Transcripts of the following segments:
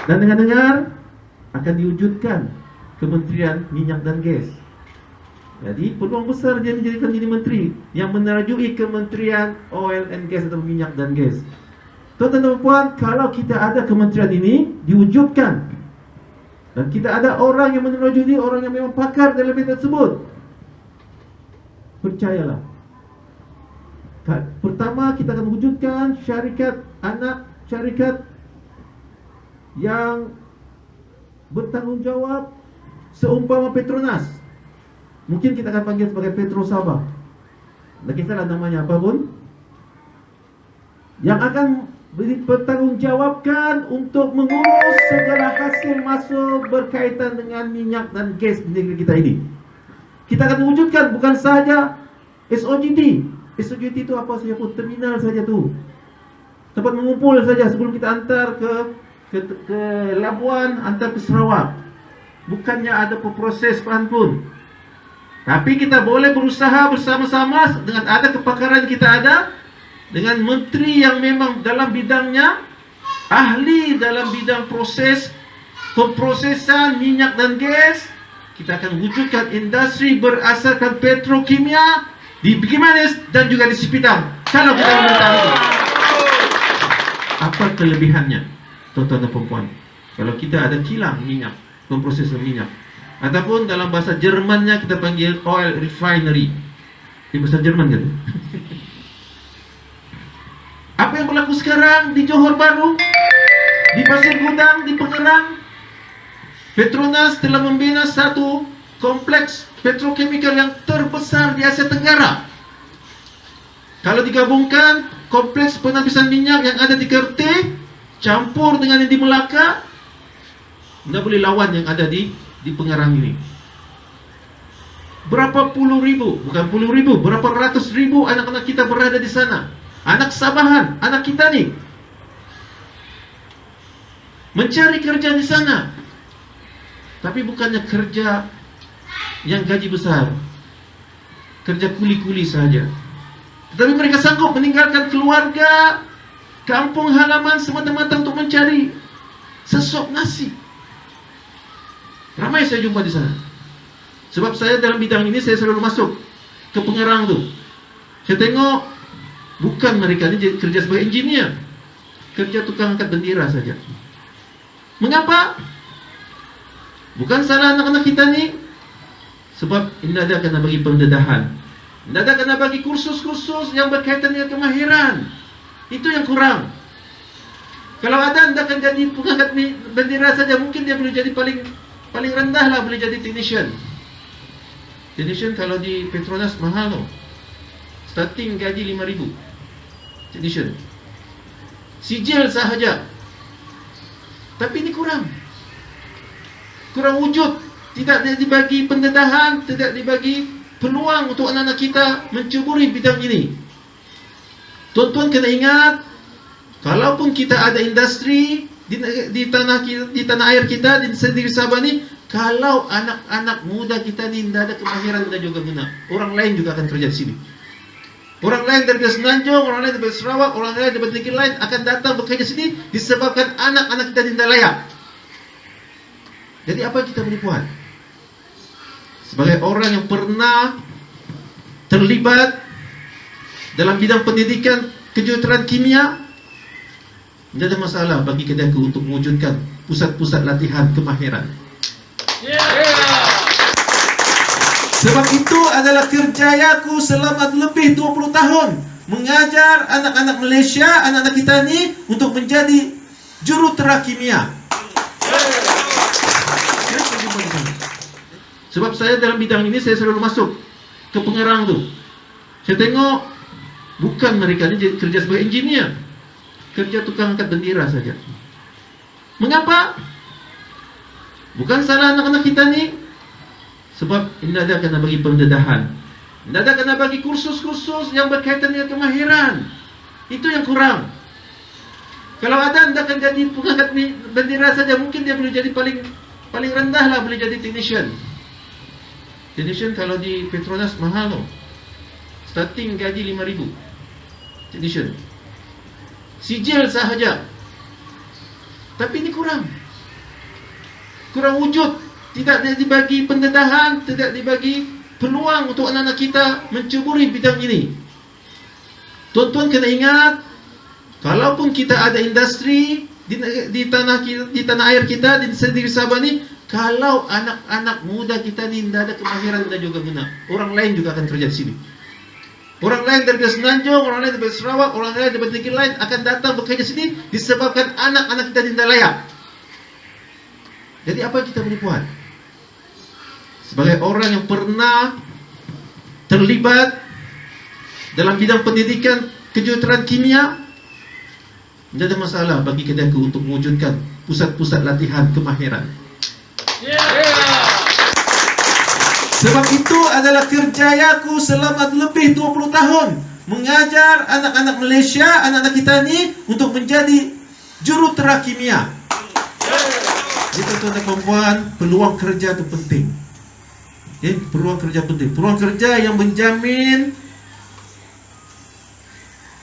Dan dengar-dengar akan diwujudkan Kementerian Minyak dan Gas. Jadi peluang besar dia menjadikan jadi menteri yang menerajui Kementerian Oil and Gas atau Minyak dan Gas. Tuan-tuan dan puan, kalau kita ada kementerian ini diwujudkan dan kita ada orang yang menerajui, orang yang memang pakar dalam bidang tersebut, percayalah, pertama kita akan wujudkan syarikat anak syarikat yang bertanggungjawab seumpama Petronas. Mungkin kita akan panggil sebagai Petro Sabah. Tak kisahlah namanya apa pun. Yang akan bertanggungjawabkan untuk mengurus segala hasil masuk berkaitan dengan minyak dan gas di negeri kita ini. Kita akan mewujudkan bukan sahaja SOGT. SOGT itu apa saja pun, terminal saja tu. Tempat mengumpul saja sebelum kita hantar ke Labuan, hantar ke Sarawak. Bukannya ada proses pun. Tapi kita boleh berusaha bersama-sama dengan ada kepakaran kita ada, dengan menteri yang memang dalam bidangnya ahli dalam bidang proses pemprosesan minyak dan gas. Kita akan wujudkan industri berasaskan petrokimia di Bikimanis dan juga di Sipitang. Kalau kita meminta itu, apa kelebihannya, tuan-tuan dan puan-puan? Kalau kita ada kilang minyak, pemprosesan minyak, ataupun dalam bahasa Jermannya kita panggil oil refinery. Di bahasa Jerman kan? Apa yang berlaku sekarang di Johor Bahru, di Pasir Gudang, di Pengerang, Petronas telah membina satu kompleks petrokemikal yang terbesar di Asia Tenggara. Kalau digabungkan kompleks penapisan minyak yang ada di Kerteh campur dengan yang di Melaka, tidak boleh lawan yang ada di Pengerang ini. Berapa puluh ribu, bukan puluh ribu, berapa ratus ribu anak-anak kita berada di sana. Anak Sabahan, anak kita nih mencari kerja di sana. Tapi bukannya kerja yang gaji besar, kerja kuli-kuli saja. Tetapi mereka sanggup meninggalkan keluarga, kampung halaman semata-mata untuk mencari sesok nasi. Ramai saya jumpa di sana. Sebab saya dalam bidang ini saya selalu masuk ke Pengerang tu. Saya tengok bukan mereka ni kerja sebagai engineer, kerja tukang angkat bendera saja. Mengapa? Bukan salah anak-anak kita ni, sebab tidak ada kena bagi pendedahan, tidak ada kena bagi kursus-kursus yang berkaitan dengan kemahiran. Itu yang kurang. Kalau ada, tidak akan jadi pengangkat bendera saja. Mungkin dia boleh jadi paling rendah lah, boleh jadi technician. Technician kalau di Petronas mahal tau. Starting gaji 5,000 technician, sijil sahaja. Tapi ini kurang wujud. Tidak dibagi pendedahan, tidak dibagi peluang untuk anak-anak kita mencuburi bidang ini. Tuan-tuan kena ingat, kalaupun kita ada industri di tanah air kita, di sendiri Sabah ni, kalau anak-anak muda kita ni tidak ada kemahiran dan juga guna, orang lain juga akan kerja di sini. Orang lain dari Semenanjung, orang lain dari Sarawak, orang lain dari negeri lain akan datang bekerja sini disebabkan anak-anak kita tidak layak. Jadi apa yang kita boleh buat? Sebagai orang yang pernah terlibat dalam bidang pendidikan kejuruteraan kimia, tidak ada masalah bagi kedaiku untuk mewujudkan pusat-pusat latihan kemahiran. Sebab itu adalah kerjayaku selama lebih 20 tahun, mengajar anak-anak Malaysia, anak-anak kita ni untuk menjadi jurutera kimia. Sebab saya dalam bidang ini saya selalu masuk ke Pengerang tu. Saya tengok bukan mereka ni kerja sebagai engineer, kerja tukang angkat bendera saja. Mengapa? Bukan salah anak-anak kita ni, sebab tidak ada kena bagi pendedahan, tidak ada kena bagi kursus-kursus yang berkaitan dengan kemahiran. Itu yang kurang. Kalau ada, tidak akan jadi pengangkat bendera saja. Mungkin dia boleh jadi paling rendah lah, boleh jadi technician. Technician kalau di Petronas mahal tau. Starting gaji 5,000 technician, sijil sahaja. Tapi ini kurang. kurang wujud, tidak dibagi pendedahan, tidak dibagi peluang untuk anak-anak kita mencuburi bidang ini. Tuan-tuan kena ingat, kalaupun kita ada industri di tanah air kita, di negeri Sabah ni, kalau anak-anak muda kita ni tidak ada kemahiran dan juga guna, orang lain juga akan kerja di sini. Orang lain dari Semenanjung, orang lain dari Sarawak, orang lain dari negeri lain akan datang bekerja di sini disebabkan anak-anak kita tidak layak. Jadi apa yang kita boleh buat? Sebagai orang yang pernah terlibat dalam bidang pendidikan kejuruteraan kimia, tidak ada masalah bagi kita untuk mewujudkan pusat-pusat latihan kemahiran. Sebab itu adalah kerjayaku selama lebih 20 tahun mengajar anak-anak Malaysia, anak-anak kita ni untuk menjadi jurutera kimia. Jadi tuan-tuan dan puan-puan, peluang kerja itu penting. Peluang kerja penting. Peluang kerja yang menjamin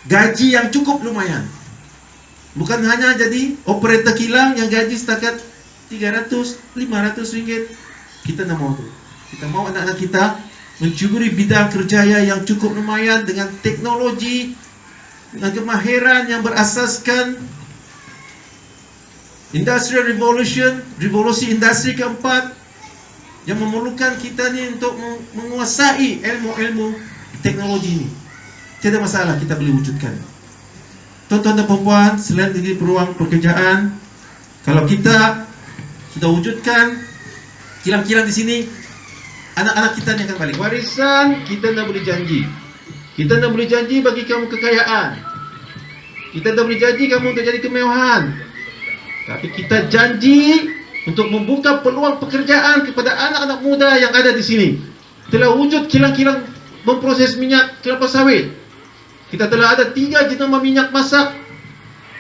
gaji yang cukup lumayan. Bukan hanya jadi operator kilang yang gaji setakat 300, 500 ringgit. Kita tak mau tu. Kita mau anak-anak kita mencuburi bidang kerjaya yang cukup lumayan dengan teknologi, dengan kemahiran yang berasaskan Industrial Revolution, revolusi industri keempat, yang memerlukan kita ni untuk menguasai ilmu-ilmu teknologi ini. Tidak masalah, kita boleh wujudkan. Tuan-tuan dan puan-puan, selain dari peluang pekerjaan, kalau kita sudah wujudkan kilang-kilang di sini, anak-anak kita ni akan balik. Warisan kita tak boleh janji. Kita tak boleh janji bagi kamu kekayaan. Kita tak boleh janji kamu untuk jadi kemewahan. Tapi kita janji untuk membuka peluang pekerjaan kepada anak-anak muda yang ada di sini. Telah wujud kilang-kilang memproses minyak kelapa sawit. Kita telah ada 3 jenama minyak masak,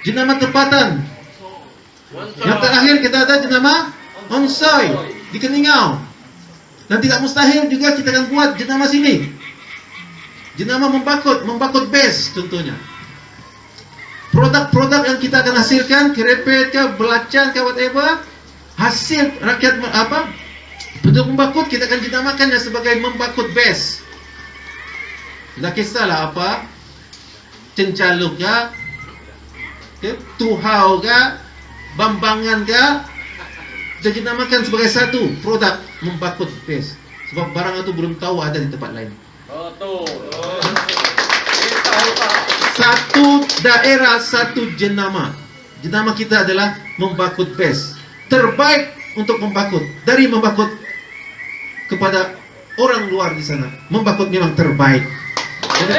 jenama tempatan. Yang terakhir kita ada jenama onsoi di Keningau. Dan tidak mustahil juga kita akan buat jenama sini. Jenama membakut base contohnya. Produk-produk yang kita akan hasilkan, kerepet ke, belacan ke, whatever, hasil rakyat produk membakut kita akan dinamakannya sebagai membakut base. Tak kisahlah apa, cencaluk ke, tuhau ke, bambangan ke, kita dinamakan sebagai satu produk membakut base. Sebab barang itu belum tahu ada di tempat lain. Betul. Satu daerah, satu jenama. Jenama kita adalah membakut base. Terbaik untuk membakut. Dari membakut kepada orang luar di sana, membakut memang terbaik. Jadi